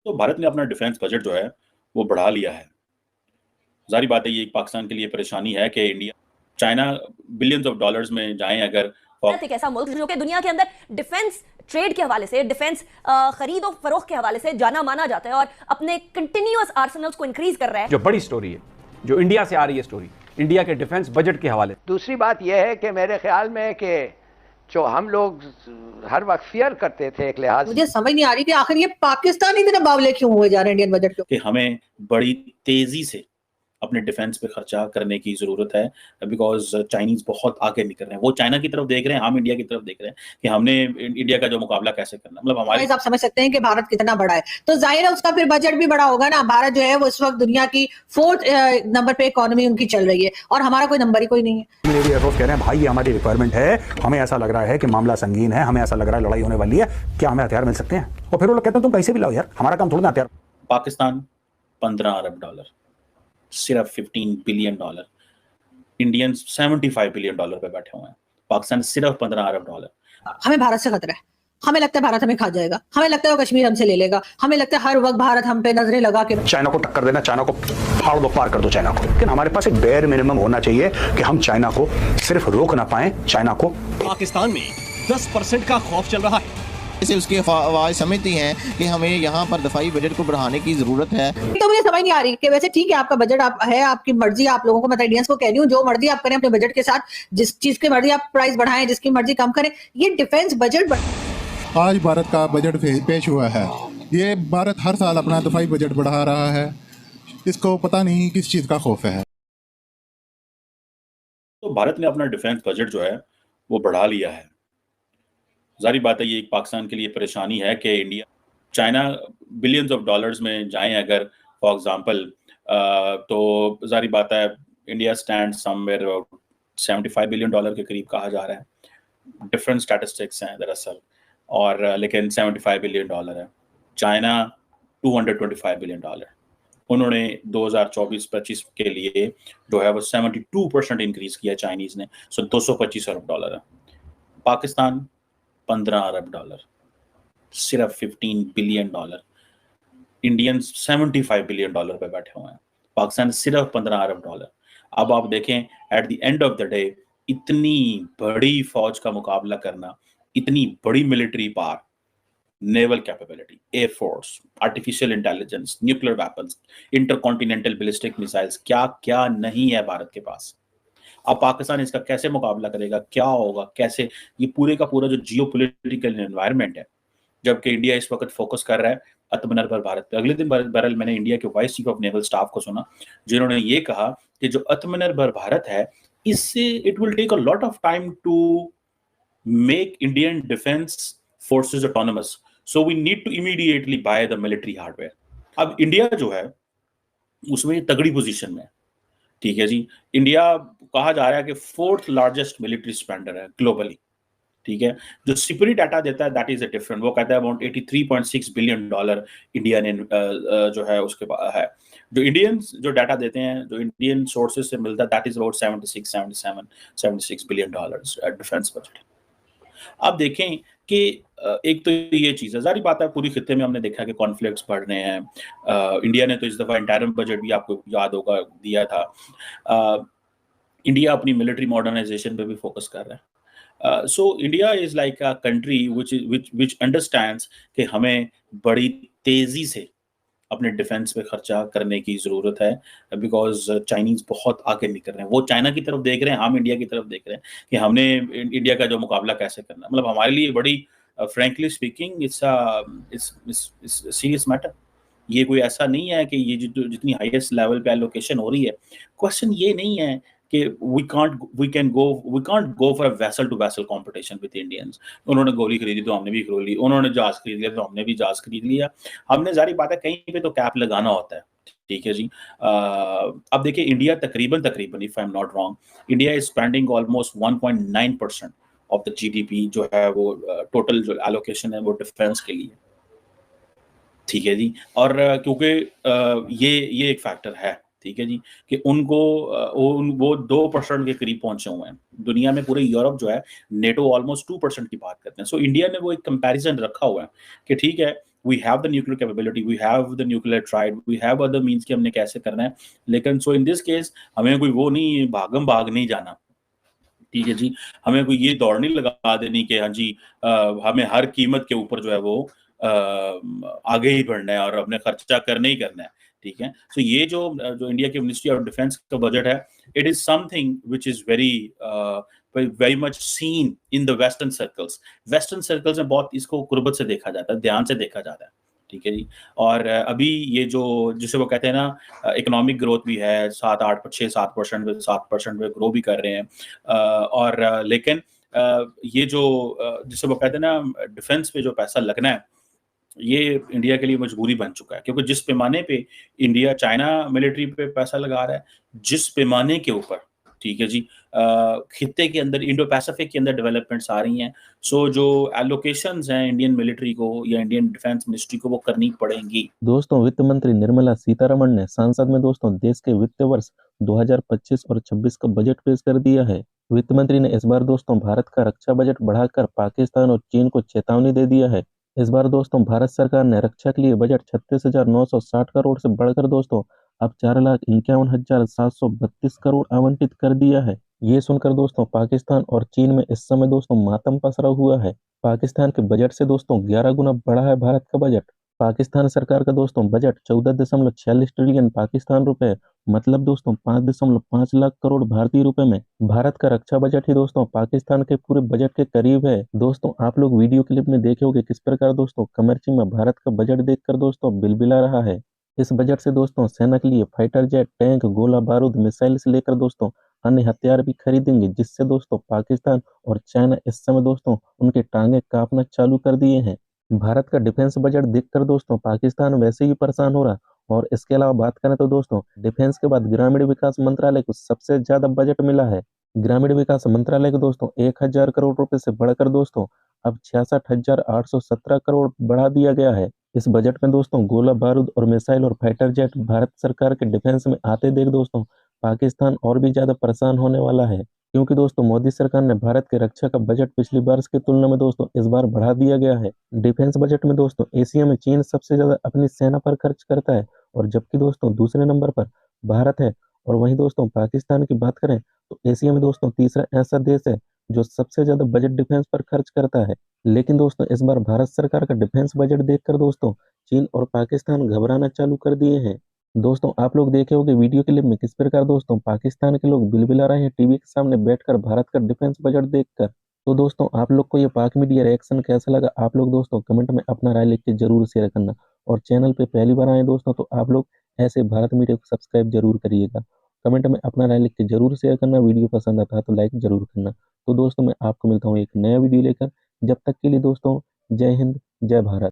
तो भारत ने अपना डिफेंस बजट जो है वो बढ़ा लिया है। जारी बात है, ये एक पाकिस्तान के लिए परेशानी है कि India China billions of dollars में जाएं अगर। एक ऐसा मुल्क जो कि दुनिया के अंदर डिफेंस ट्रेड के हवाले से, डिफेंस खरीद और फरोख्त के हवाले से जाना माना जाता है और अपने कंटिन्यूअस आर्सेनल्स को इंक्रीज कर रहा है। जो बड़ी स्टोरी है, जो इंडिया से आ रही है स्टोरी, इंडिया के डिफेंस बजट के हवाले। दूसरी बात यह है कि मेरे ख्याल में कि जो हम लोग हर वक्त फियर करते थे एक लिहाज, मुझे समझ नहीं आ रही कि आखिर ये पाकिस्तान इतने बावले क्यों हुए जा रहे हैं इंडियन बजट के। कि हमें बड़ी तेजी से अपने डिफेंस पे खर्चा करने की जरूरत है, बिकॉज चाइनीज बहुत आगे निकल रहे हैं। वो चाइना की तरफ देख रहे हैं, हम इंडिया की तरफ देख रहे हैं कि हमने इंडिया का जो मुकाबला कैसे करना। मतलब हमारे आप समझ सकते हैं कि भारत कितना बड़ा है, तो जाहिर है उसका फिर बजट भी बड़ा होगा ना। भारत जो है वो इस वक्त दुनिया की 4th नंबर पे इकोनॉमी उनकी चल रही है और हमारा कोई नंबर ही कोई नहीं है। मेरे एयरफोर्स कह रहे हैं भाई ये हमारी रिक्वायरमेंट है, हमें ऐसा लग रहा है कि मामला संगीन है, हमें ऐसा लग रहा है लड़ाई होने वाली है, क्या हमें हथियार मिल सकते हैं? और फिर वो लोग कहते हैं तुम कैसे भी लाओ यार, हमारा काम थोड़ा ना हथियार। पाकिस्तान 15 अरब डॉलर, सिर्फ 15 billion dollar. Indians 75 billion dollar पे बैठे हुए हैं, पाकिस्तान सिर्फ 15 अरब डॉलर। हमें भारत से खतरा है, हमें लगता है भारत हमें खा जाएगा, हमें लगता है वो कश्मीर हमसे ले लेगा, हमें लगता है हर वक्त भारत हम पे नजरें लगा के चाइना को टक्कर देना, चाइना को फाड़ दो, पार कर दो चाइना को। लेकिन हमारे पास एक बेयर मिनिमम होना चाहिए कि हम चाइना को सिर्फ रोक ना पाए, चाइना को। पाकिस्तान में 10% का खौफ चल रहा है, इसे उसकी आवाज समझती हैं कि हमें यहाँ पर दफाई बजट को बढ़ाने की जरूरत है। तो मुझे समझ नहीं आ रही कि वैसे ठीक है आपका बजट आप है, आपकी मर्जी, आप लोगों को, मैं इंडियंस को कह रही हूँ जो मर्जी आप करें अपने बजट के साथ, जिस चीज की मर्जी आप प्राइस बढ़ाएं, जिसकी मर्जी कम करें। ये डिफेंस बजट आज भारत का बजट पेश हुआ है, ये भारत हर साल अपना दफाई बजट बढ़ा रहा है, इसको पता नहीं किस चीज का खौफ है। तो भारत ने अपना डिफेंस बजट जो है वो बढ़ा लिया है। जारी बात है, ये एक पाकिस्तान के लिए परेशानी है कि India China billions of dollars में जाएं अगर, फॉर एग्जांपल, तो जारी बात है India stand somewhere about 75 billion dollar के करीब कहा जा रहा है। डिफरेंट स्टैटिस्टिक्स हैं दरअसल, और लेकिन 75 बिलियन डॉलर है। China 225 billion dollar. उन्होंने 2024-25 के लिए जो है वो 72% इंक्रीज किया चाइनीज ने, सो 225 अरब डॉलर है। पाकिस्तान 15 अरब डॉलर, सिर्फ 15 billion dollar. Indians 75 billion dollar पे बैठे हुए हैं, पाकिस्तान सिर्फ 15 अरब डॉलर। अब आप देखें, at the end of the day इतनी बड़ी फौज का मुकाबला करना, इतनी बड़ी military power, naval capability, air force, artificial intelligence, nuclear weapons, intercontinental ballistic missiles, क्या क्या नहीं है भारत के पास। अब पाकिस्तान इसका कैसे मुकाबला करेगा, क्या होगा, कैसे, ये पूरे का पूरा जो जियोपॉलिटिकल एनवायरनमेंट है, जबकि इंडिया इस वक्त फोकस कर रहा है आत्मनिर्भर भारत पे। अगले दिन बहरहाल मैंने इंडिया के vice chief of naval staff को सुना, जिन्होंने ये कहा कि जो आत्मनिर्भर भारत है, इससे it will take a lot of time to make Indian defence forces autonomous, so we need to immediately buy the military hardware. अब इंडिया जो है उसमें तगड़ी पोजीशन में है, ठीक है जी। इंडिया कहा जा रहा है कि 4th लार्जेस्ट मिलिट्री स्पेंडर है ग्लोबली, ठीक है। जो सिपरी डाटा देता है दैट इज अ डिफरेंट, वो कहता है अबाउट 83.6 बिलियन डॉलर इंडिया ने जो है उसके पास है। जो इंडियंस जो डाटा देते हैं, जो इंडियन सोर्सेज से मिलता है, that is about 76 billion dollar defence budget. अब देखें कि एक तो ये चीज है, जारी बात है पूरी खित्ते में हमने देखा कि कॉन्फ्लिक्ट्स बढ़ रहे हैं। इंडिया ने तो इस दफा इंटरिम बजट भी आपको याद होगा दिया था। इंडिया अपनी मिलिट्री मॉडर्नाइजेशन पे भी फोकस कर रहा है। So India is like a country which understands कि हमें बड़ी तेजी से अपने डिफेंस पे खर्चा करने की जरूरत है, बिकॉज चाइनीज बहुत आगे निकल रहे हैं। वो चाइना की तरफ देख रहे हैं, हम इंडिया की तरफ देख रहे हैं कि हमने इंडिया का जो मुकाबला कैसे करना है। मतलब हमारे लिए बड़ी frankly speaking it's serious matter. ये कोई ऐसा नहीं है कि ये जितनी हाईएस्ट लेवल पे एलोकेशन हो रही है, क्वेश्चन ये नहीं है कि we can't go for a vessel to vessel competition with Indians। उन्होंने गोली खरीदी तो हमने भी खरीद ली, उन्होंने जहाज खरीद लिया तो हमने भी जहाज खरीद लिया। हमने जारी बात है कहीं पे तो कैप लगाना होता है, ठीक है जी। अब देखिए इंडिया तकरीबन if I am not wrong, India is spending almost 1.9% of the GDP जो है वो टोटल जो एलोकेशन है वो डिफेंस के लिए, ठीक है जी। और क्योंकि ये एक फैक्टर है, ठीक है जी, कि उनको वो 2% के करीब पहुंचे हुए हैं। दुनिया में पूरे यूरोप जो है नेटो ऑलमोस्ट 2% की बात करते हैं। सो इंडिया ने वो एक कंपैरिजन रखा हुआ है कि ठीक है we have the nuclear capability, we have the nuclear triad, we have other means कि हमने कैसे करना है। लेकिन सो इन दिस केस हमें कोई वो नहीं भागम भाग नहीं जाना, ठीक है जी। हमें कोई ये दौड़ नहीं लगा देनी कि हाँ जी हमें हर कीमत के ऊपर जो है वो आगे ही बढ़ना है और अपने खर्चा करना ही करना है, ठीक है। सो ये जो इंडिया की मिनिस्ट्री ऑफ डिफेंस का बजट है, it is something which is very much seen in the western circles में बहुत इसको कुर्बत से देखा जाता है, ध्यान से देखा जाता है, ठीक है जी। और अभी ये जो जिसे वो कहते हैं ना इकोनॉमिक ग्रोथ भी है 7% पे ग्रो भी कर रहे हैं और लेकिन ये जो जिसे वो कहते हैं ना डिफेंस पे जो पैसा लगना है, ये इंडिया के लिए मजबूरी बन चुका है, क्योंकि जिस पैमाने पे इंडिया चाइना मिलिट्री पे पैसा लगा रहा है, जिस पैमाने के ऊपर, ठीक है जी, खित्ते के अंदर इंडो पैसिफिक के अंदर डेवलपमेंट्स आ रही हैं, सो जो एलोकेशंस हैं इंडियन मिलिट्री को या इंडियन डिफेंस मिनिस्ट्री को वो करनी पड़ेंगी। दोस्तों, वित्त मंत्री निर्मला सीतारमण ने संसद में दोस्तों देश के वित्त वर्ष 2025 और 26 का बजट पेश कर दिया है। वित्त मंत्री ने इस बार दोस्तों भारत का रक्षा बजट बढ़ाकर पाकिस्तान और चीन को चेतावनी दे दिया है। इस बार दोस्तों भारत सरकार ने रक्षा के लिए बजट 36,960 करोड़ से बढ़कर दोस्तों अब 4,51,732 करोड़ आवंटित कर दिया है। ये सुनकर दोस्तों पाकिस्तान और चीन में इस समय दोस्तों मातम पसरा हुआ है। पाकिस्तान के बजट से दोस्तों 11 गुना बढ़ा है भारत का बजट। पाकिस्तान सरकार का दोस्तों बजट 14.46 ट्रिलियन पाकिस्तान रुपए, मतलब दोस्तों 5.5 लाख करोड़ भारतीय रुपए में। भारत का रक्षा बजट ही दोस्तों पाकिस्तान के पूरे बजट के करीब है। दोस्तों, आप लोग वीडियो क्लिप में देखे होंगे किस प्रकार दोस्तों कमर चीमा भारत का बजट देखकर दोस्तों बिलबिला रहा है। इस बजट से दोस्तों सेना के लिए फाइटर जेट, टैंक, गोला बारूद, मिसाइल से लेकर दोस्तों अन्य हथियार भी खरीदेंगे, जिससे दोस्तों पाकिस्तान और चाइना इस समय दोस्तों उनके टांगे कांपना चालू कर दिए हैं। भारत का डिफेंस बजट देखकर दोस्तों पाकिस्तान वैसे ही परेशान हो रहा। और इसके अलावा बात करें तो दोस्तों डिफेंस के बाद ग्रामीण विकास मंत्रालय को सबसे ज्यादा बजट मिला है। ग्रामीण विकास मंत्रालय को दोस्तों 1,000 करोड़ रुपए से बढ़कर दोस्तों अब 66,817 करोड़ बढ़ा दिया गया है। इस बजट में दोस्तों गोला बारूद और मिसाइल और फाइटर जेट भारत सरकार के डिफेंस में आते देख दोस्तों पाकिस्तान और भी ज्यादा परेशान होने वाला है, क्योंकि दोस्तों मोदी सरकार ने भारत के रक्षा का बजट पिछली बार की तुलना में दोस्तों इस बार बढ़ा दिया गया है। डिफेंस बजट में दोस्तों एशिया में चीन सबसे ज्यादा अपनी सेना पर खर्च करता है, और जबकि दोस्तों दूसरे नंबर पर भारत है। और वहीं दोस्तों पाकिस्तान की बात करें तो एशिया में दोस्तों तीसरा ऐसा देश है जो सबसे ज्यादा बजट डिफेंस पर खर्च करता है। लेकिन दोस्तों इस बार भारत सरकार का डिफेंस बजट देखकर दोस्तों चीन और पाकिस्तान घबराना चालू कर दिए हैं। दोस्तों, आप लोग देखे होंगे वीडियो क्लिप में किस प्रकार दोस्तों पाकिस्तान के लोग बिलबिला रहे हैं टीवी के सामने बैठकर भारत का डिफेंस बजट देखकर। तो दोस्तों आप लोग को ये पाक मीडिया रिएक्शन कैसा लगा, आप लोग दोस्तों कमेंट में अपना राय लिख के जरूर शेयर करना। और चैनल पे पहली बार आए दोस्तों तो आप लोग ऐसे भारत मीडिया को सब्सक्राइब जरूर करिएगा। कमेंट में अपना राय लिख के जरूर शेयर करना। वीडियो पसंद आता है तो लाइक जरूर करना। तो दोस्तों मैं आपको मिलता हूँ एक नया वीडियो लेकर। जब तक के लिए दोस्तों जय हिंद, जय भारत।